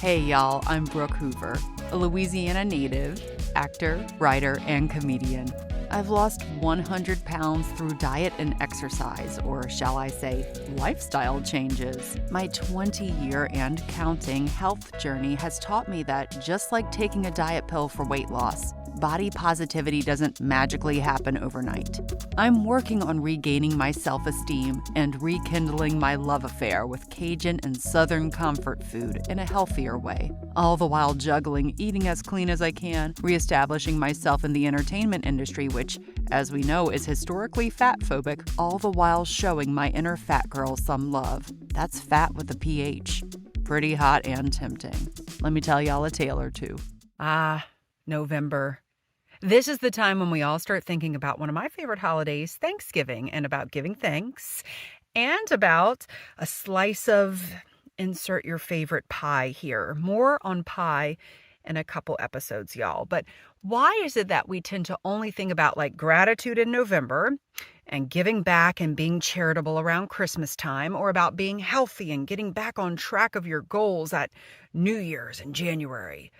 Hey y'all, I'm Brooke Hoover, a Louisiana native, actor, writer, and comedian. I've lost 100 pounds through diet and exercise, or shall I say, lifestyle changes. My 20-year and counting health journey has taught me that just like taking a diet pill for weight loss, body positivity doesn't magically happen overnight. I'm working on regaining my self-esteem and rekindling my love affair with Cajun and Southern comfort food in a healthier way, all the while juggling eating as clean as I can, reestablishing myself in the entertainment industry, which, as we know, is historically fat-phobic, all the while showing my inner fat girl some love. That's fat with a PH. Pretty hot and tempting. Let me tell y'all a tale or two. November. This is the time when we all start thinking about one of my favorite holidays, Thanksgiving, and about giving thanks, and about a slice of insert your favorite pie here. More on pie in a couple episodes, y'all. But why is it that we tend to only think about like gratitude in November and giving back and being charitable around Christmas time, or about being healthy and getting back on track of your goals at New Year's in January?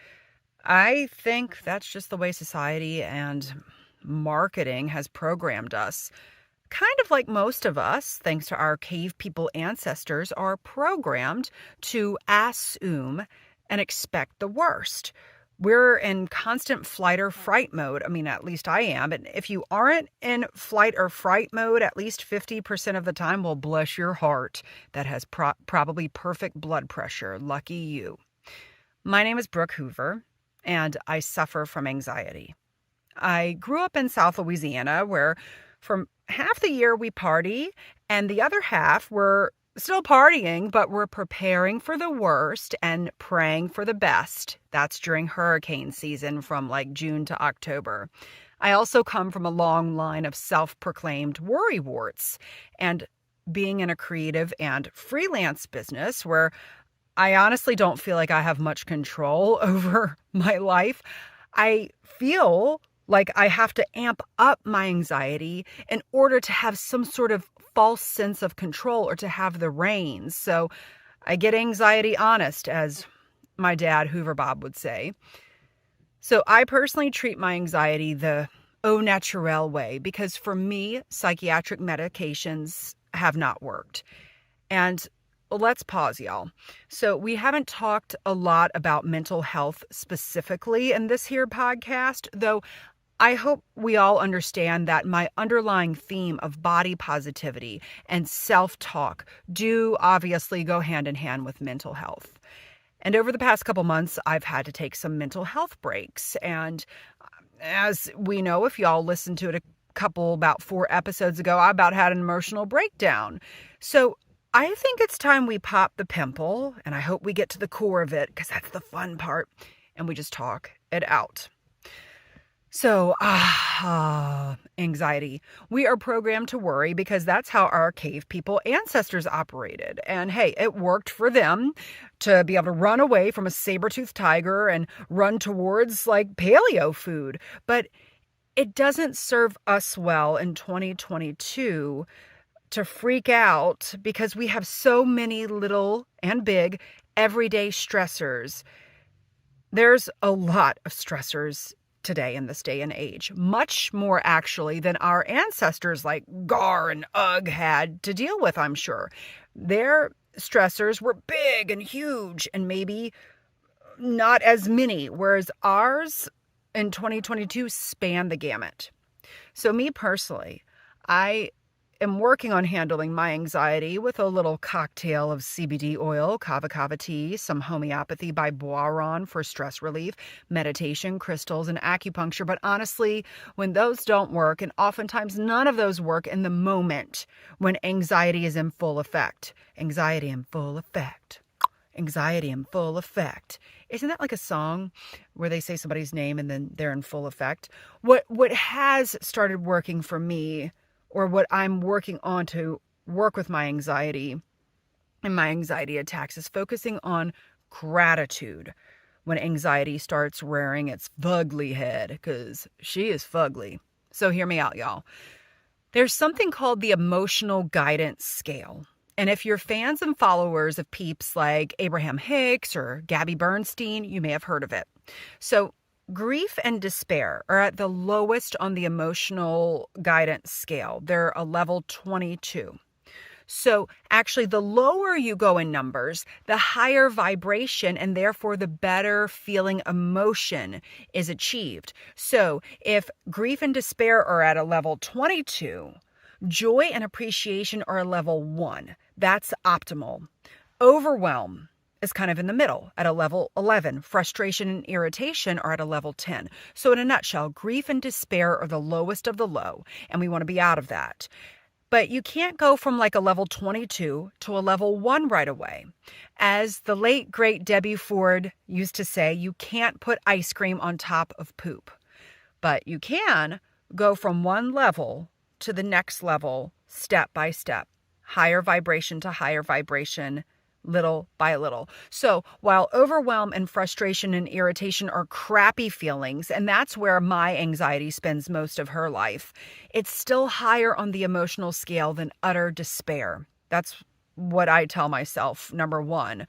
I think that's just the way society and marketing has programmed us. Kind of like most of us, thanks to our cave people ancestors, are programmed to assume and expect the worst. We're in constant flight or fright mode. I mean, at least I am. And if you aren't in flight or fright mode at least 50% of the time, well, bless your heart. That has probably perfect blood pressure. Lucky you. My name is Brooke Hoover, and I suffer from anxiety. I grew up in South Louisiana, where from half the year we party, and the other half we're still partying, but we're preparing for the worst and praying for the best. That's during hurricane season from like June to October. I also come from a long line of self-proclaimed worrywarts, and being in a creative and freelance business where I honestly don't feel like I have much control over my life, I feel like I have to amp up my anxiety in order to have some sort of false sense of control or to have the reins. So I get anxiety honest, as my dad, Hoover Bob, would say. So I personally treat my anxiety the au naturel way, because for me, psychiatric medications have not worked. And let's pause, y'all. So we haven't talked a lot about mental health specifically in this here podcast, though I hope we all understand that my underlying theme of body positivity and self-talk do obviously go hand in hand with mental health. And over the past couple months, I've had to take some mental health breaks. And as we know, if y'all listened to it about 4 episodes ago, I about had an emotional breakdown. So I think it's time we pop the pimple, and I hope we get to the core of it, because that's the fun part, and we just talk it out. So, anxiety. We are programmed to worry because that's how our cave people ancestors operated. And hey, it worked for them to be able to run away from a saber-toothed tiger and run towards like paleo food. But it doesn't serve us well in 2022 to freak out because we have so many little and big everyday stressors. There's a lot of stressors today in this day and age, much more actually than our ancestors like Gar and Ugg had to deal with, I'm sure. Their stressors were big and huge and maybe not as many, whereas ours in 2022 span the gamut. So me personally, I am working on handling my anxiety with a little cocktail of CBD oil, kava kava tea, some homeopathy by Boiron for stress relief, meditation, crystals, and acupuncture. But honestly, when those don't work, and oftentimes none of those work in the moment when anxiety is in full effect. Anxiety in full effect. Anxiety in full effect. Isn't that like a song where they say somebody's name and then they're in full effect? What has started working for me, or what I'm working on to work with my anxiety and my anxiety attacks, is focusing on gratitude when anxiety starts rearing its fugly head, because she is fugly. So hear me out, y'all. There's something called the emotional guidance scale. And if you're fans and followers of peeps like Abraham Hicks or Gabby Bernstein, you may have heard of it. So grief and despair are at the lowest on the emotional guidance scale. They're a level 22. So actually, the lower you go in numbers, the higher vibration and therefore the better feeling emotion is achieved. So if grief and despair are at a level 22, joy and appreciation are a level 1. That's optimal. Overwhelm is kind of in the middle at a level 11. Frustration and irritation are at a level 10. So in a nutshell, grief and despair are the lowest of the low, and we want to be out of that. But you can't go from like a level 22 to a level 1 right away. As the late, great Debbie Ford used to say, you can't put ice cream on top of poop. But you can go from one level to the next level, step by step, higher vibration to higher vibration, little by little. So while overwhelm and frustration and irritation are crappy feelings, and that's where my anxiety spends most of her life, it's still higher on the emotional scale than utter despair. That's what I tell myself, number one,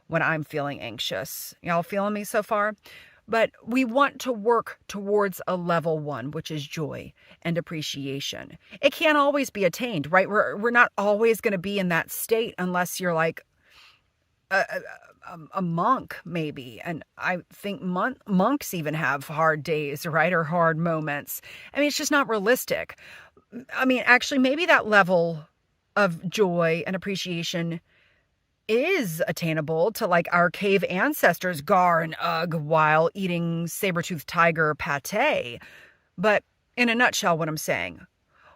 when I'm feeling anxious. Y'all feeling me so far? But we want to work towards a level 1, which is joy and appreciation. It can't always be attained, right? We're not always going to be in that state unless you're like a monk, maybe. And I think monks even have hard days, right? Or hard moments. I mean, it's just not realistic. I mean, actually, maybe that level of joy and appreciation is attainable to like our cave ancestors, Gar and Ugg, while eating saber-toothed tiger pate. But in a nutshell, what I'm saying,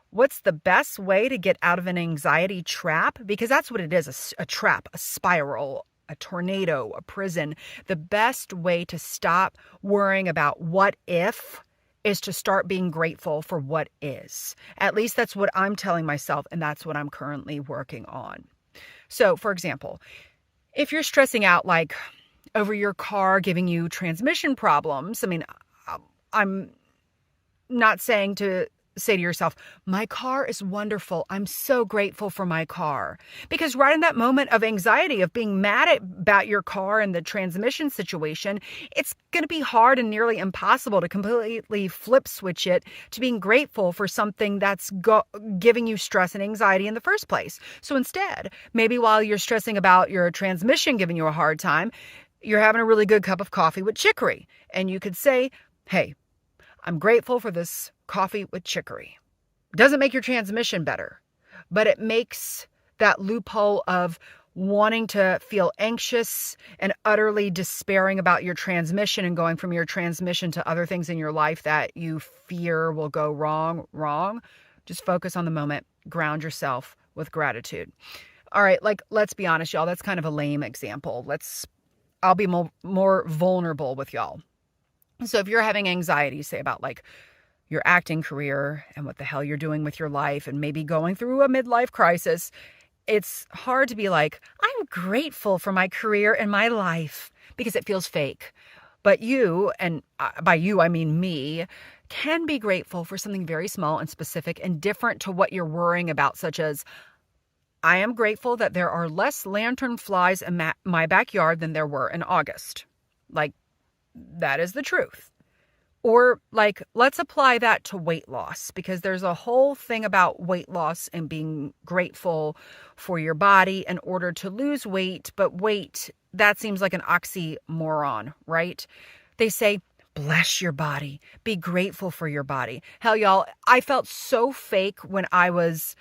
what's the best way to get out of an anxiety trap? Because that's what it is, a trap, a spiral, a tornado, a prison. The best way to stop worrying about what if is to start being grateful for what is. At least that's what I'm telling myself, and that's what I'm currently working on. So, for example, if you're stressing out like over your car giving you transmission problems, I mean, I'm not saying to say to yourself, my car is wonderful. I'm so grateful for my car. Because right in that moment of anxiety, of being mad about your car and the transmission situation, it's going to be hard and nearly impossible to completely flip switch it to being grateful for something that's giving you stress and anxiety in the first place. So instead, maybe while you're stressing about your transmission giving you a hard time, you're having a really good cup of coffee with chicory. And you could say, hey, I'm grateful for this coffee with chicory. Doesn't make your transmission better, but it makes that loophole of wanting to feel anxious and utterly despairing about your transmission and going from your transmission to other things in your life that you fear will go wrong. Just focus on the moment, ground yourself with gratitude. All right, like, let's be honest, y'all, that's kind of a lame example. I'll be more vulnerable with y'all. So if you're having anxiety, say about like your acting career and what the hell you're doing with your life and maybe going through a midlife crisis, it's hard to be like, I'm grateful for my career and my life, because it feels fake. But you, and by you I mean me, can be grateful for something very small and specific and different to what you're worrying about, such as, I am grateful that there are less lantern flies in my backyard than there were in August. Like, that is the truth. Or like, let's apply that to weight loss, because there's a whole thing about weight loss and being grateful for your body in order to lose weight. But wait, that seems like an oxymoron, right? They say, bless your body, be grateful for your body. Hell, y'all, I felt so fake when I was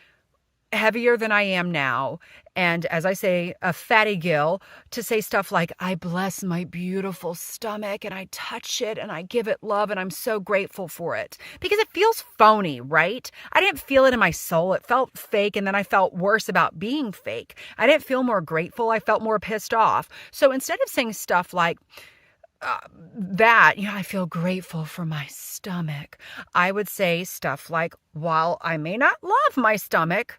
heavier than I am now. And as I say, a fatty gill, to say stuff like, I bless my beautiful stomach and I touch it and I give it love and I'm so grateful for it. Because it feels phony, right? I didn't feel it in my soul. It felt fake, and then I felt worse about being fake. I didn't feel more grateful. I felt more pissed off. So instead of saying stuff like, I feel grateful for my stomach, I would say stuff like, while I may not love my stomach,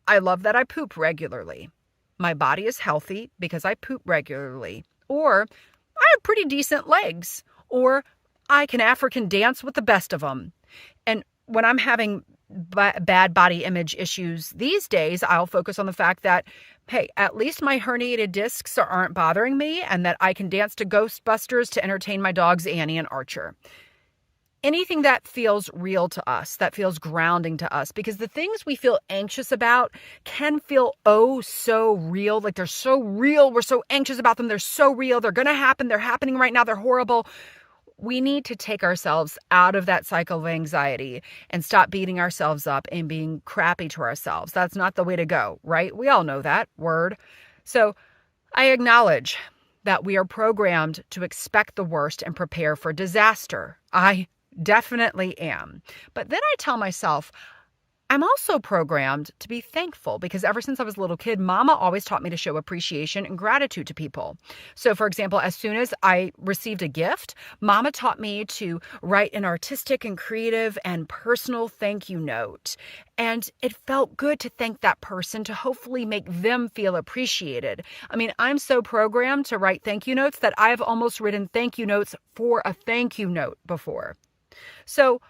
I love that I poop regularly. My body is healthy because I poop regularly. Or I have pretty decent legs. Or I can African dance with the best of them. And when I'm having bad body image issues these days, I'll focus on the fact that, hey, at least my herniated discs aren't bothering me and that I can dance to Ghostbusters to entertain my dogs Annie and Archer. Anything that feels real to us, that feels grounding to us, because the things we feel anxious about can feel oh so real. Like they're so real. We're so anxious about them. They're so real. They're going to happen. They're happening right now. They're horrible. We need to take ourselves out of that cycle of anxiety and stop beating ourselves up and being crappy to ourselves. That's not the way to go, right? We all know that word. So I acknowledge that we are programmed to expect the worst and prepare for disaster. I definitely am. But then I tell myself, I'm also programmed to be thankful because ever since I was a little kid, Mama always taught me to show appreciation and gratitude to people. So, for example, as soon as I received a gift, Mama taught me to write an artistic and creative and personal thank you note. And it felt good to thank that person to hopefully make them feel appreciated. I mean, I'm so programmed to write thank you notes that I've almost written thank you notes for a thank you note before. So,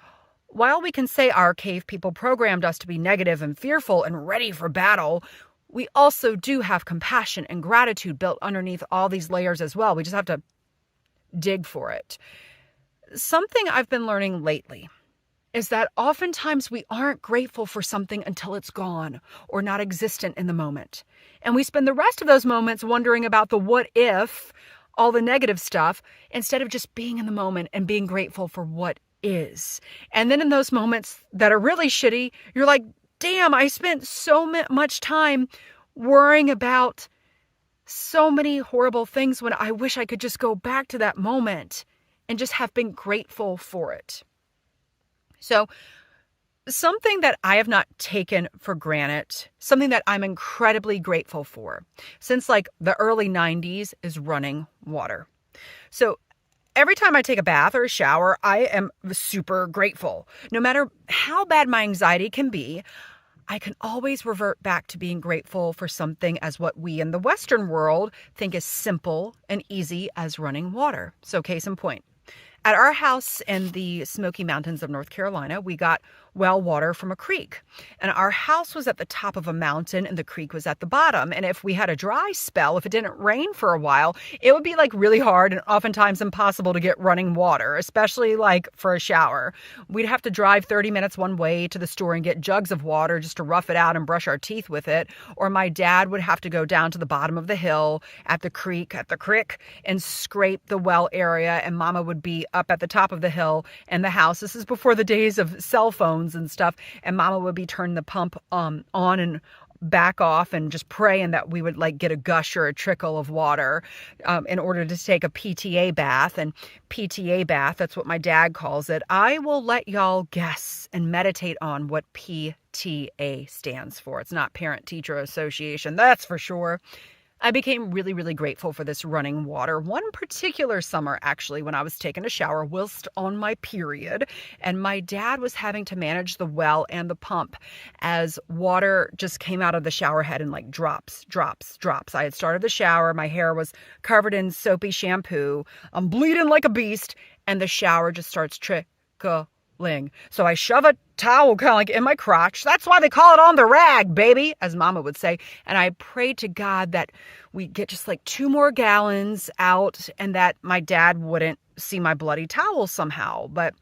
while we can say our cave people programmed us to be negative and fearful and ready for battle, we also do have compassion and gratitude built underneath all these layers as well. We just have to dig for it. Something I've been learning lately is that oftentimes we aren't grateful for something until it's gone or not existent in the moment. And we spend the rest of those moments wondering about the what if, all the negative stuff, instead of just being in the moment and being grateful for what is. And then in those moments that are really shitty, you're like, damn, I spent so much time worrying about so many horrible things when I wish I could just go back to that moment and just have been grateful for it. So something that I have not taken for granted, something that I'm incredibly grateful for since like the early 90s is running water. So every time I take a bath or a shower, I am super grateful. No matter how bad my anxiety can be, I can always revert back to being grateful for something as what we in the Western world think is simple and easy as running water. So case in point, at our house in the Smoky Mountains of North Carolina, we got well water from a creek. And our house was at the top of a mountain and the creek was at the bottom. And if we had a dry spell, if it didn't rain for a while, it would be like really hard and oftentimes impossible to get running water, especially like for a shower. We'd have to drive 30 minutes one way to the store and get jugs of water just to rough it out and brush our teeth with it. Or my dad would have to go down to the bottom of the hill at the creek, and scrape the well area. And Mama would be up at the top of the hill and the house. This is before the days of cell phones and stuff. And Mama would be turning the pump on and back off and just praying that we would like get a gush or a trickle of water in order to take a PTA bath. And PTA bath, that's what my dad calls it. I will let y'all guess and meditate on what PTA stands for. It's not Parent Teacher Association, that's for sure. I became really, really grateful for this running water. One particular summer, actually, when I was taking a shower whilst on my period, and my dad was having to manage the well and the pump as water just came out of the shower head in like drops. I had started the shower. My hair was covered in soapy shampoo. I'm bleeding like a beast, and the shower just starts trickling. So I shove a towel kind of like in my crotch. That's why they call it on the rag, baby, as Mama would say. And I prayed to God that we get just like 2 more gallons out and that my dad wouldn't see my bloody towel somehow. But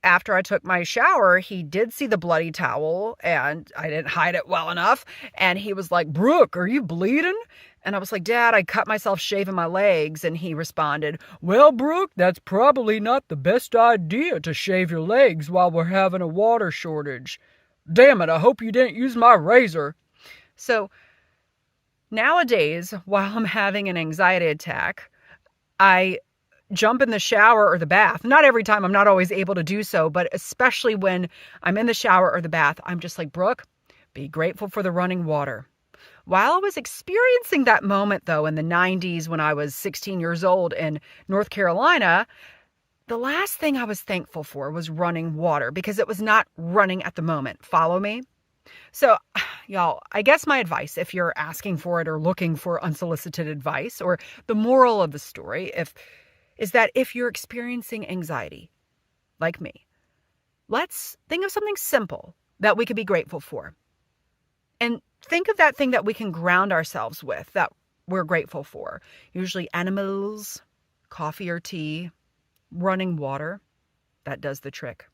after I took my shower, he did see the bloody towel and I didn't hide it well enough. And he was like, "Brooke, are you bleeding?" And I was like, "Dad, I cut myself shaving my legs." And he responded, "Well, Brooke, that's probably not the best idea to shave your legs while we're having a water shortage. Damn it, I hope you didn't use my razor." So nowadays, while I'm having an anxiety attack, I jump in the shower or the bath. Not every time, I'm not always able to do so, but especially when I'm in the shower or the bath, I'm just like, "Brooke, be grateful for the running water." While I was experiencing that moment, though, in the 90s when I was 16 years old in North Carolina, the last thing I was thankful for was running water because it was not running at the moment. Follow me? So, y'all, I guess my advice, if you're asking for it or looking for unsolicited advice, or the moral of the story, is that if you're experiencing anxiety, like me, let's think of something simple that we could be grateful for. And think of that thing that we can ground ourselves with that we're grateful for. Usually animals, coffee or tea, running water. That does the trick.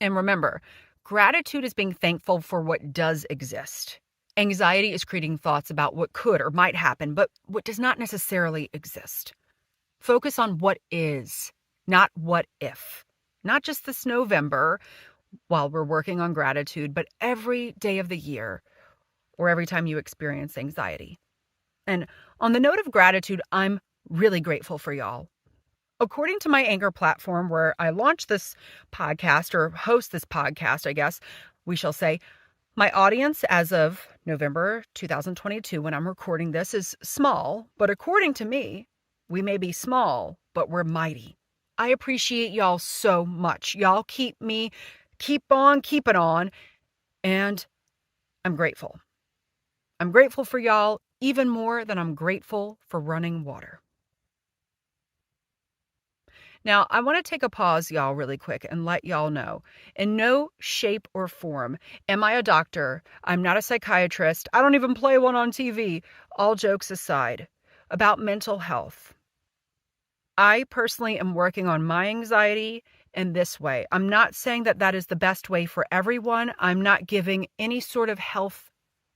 And remember, gratitude is being thankful for what does exist. Anxiety is creating thoughts about what could or might happen, but what does not necessarily exist. Focus on what is, not what if. Not just this November while we're working on gratitude, but every day of the year or every time you experience anxiety. And on the note of gratitude, I'm really grateful for y'all. According to my Anchor platform where I launch this podcast or host this podcast, I guess we shall say, my audience as of November 2022, when I'm recording this, is small, but according to me, we may be small, but we're mighty. I appreciate y'all so much. Y'all keep on keeping on, and I'm grateful. I'm grateful for y'all even more than I'm grateful for running water. Now, I want to take a pause, y'all, really quick and let y'all know, in no shape or form am I a doctor. I'm not a psychiatrist. I don't even play one on TV. All jokes aside, about mental health. I personally am working on my anxiety in this way. I'm not saying that that is the best way for everyone. I'm not giving any sort of health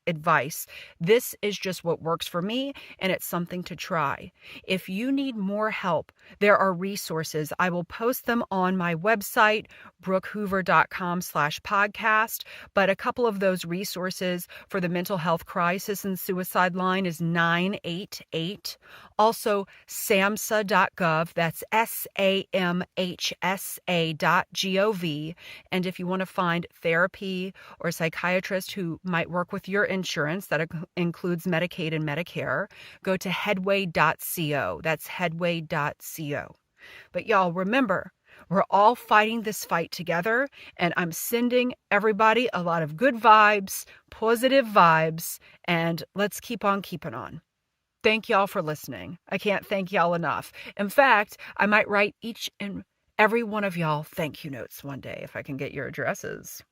advice. This is just what works for me, and it's something to try. If you need more help, there are resources. I will post them on my website, brookehoover.com/podcast. But a couple of those resources for the mental health crisis and suicide line is 988. Also, SAMHSA.GOV. That's SAMHSA.GOV. And if you want to find therapy or a psychiatrist who might work with your insurance, that includes Medicaid and Medicare, go to headway.co. That's headway.co. But y'all, remember, we're all fighting this fight together, and I'm sending everybody a lot of good vibes, positive vibes, and let's keep on keeping on. Thank y'all for listening. I can't thank y'all enough. In fact, I might write each and every one of y'all thank you notes one day if I can get your addresses.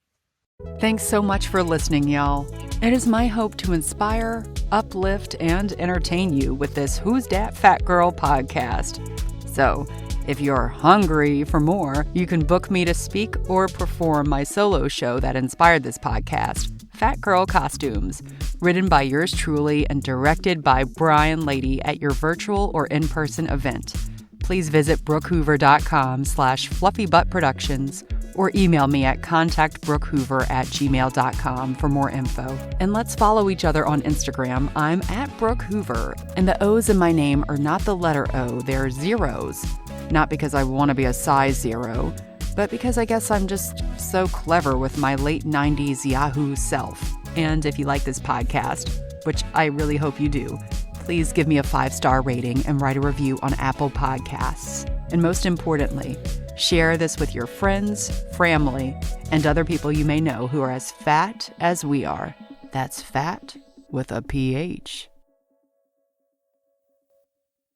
Thanks so much for listening, y'all. It is my hope to inspire, uplift, and entertain you with this Who's Dat Fat Girl podcast. So, if you're hungry for more, you can book me to speak or perform my solo show that inspired this podcast, Fat Girl Costumes, written by yours truly and directed by Brian Lady at your virtual or in-person event. Please visit brookehoover.com/fluffybuttproductions or email me at contactbrookhoover@gmail.com for more info. And let's follow each other on Instagram. I'm at Brooke Hoover, and the O's in my name are not the letter O, they're zeros. Not because I want to be a size 0, but because I guess I'm just so clever with my late 90s Yahoo self. And if you like this podcast, which I really hope you do, please give me a 5-star rating and write a review on Apple Podcasts. And most importantly, share this with your friends, family, and other people you may know who are as fat as we are. That's fat with a PH.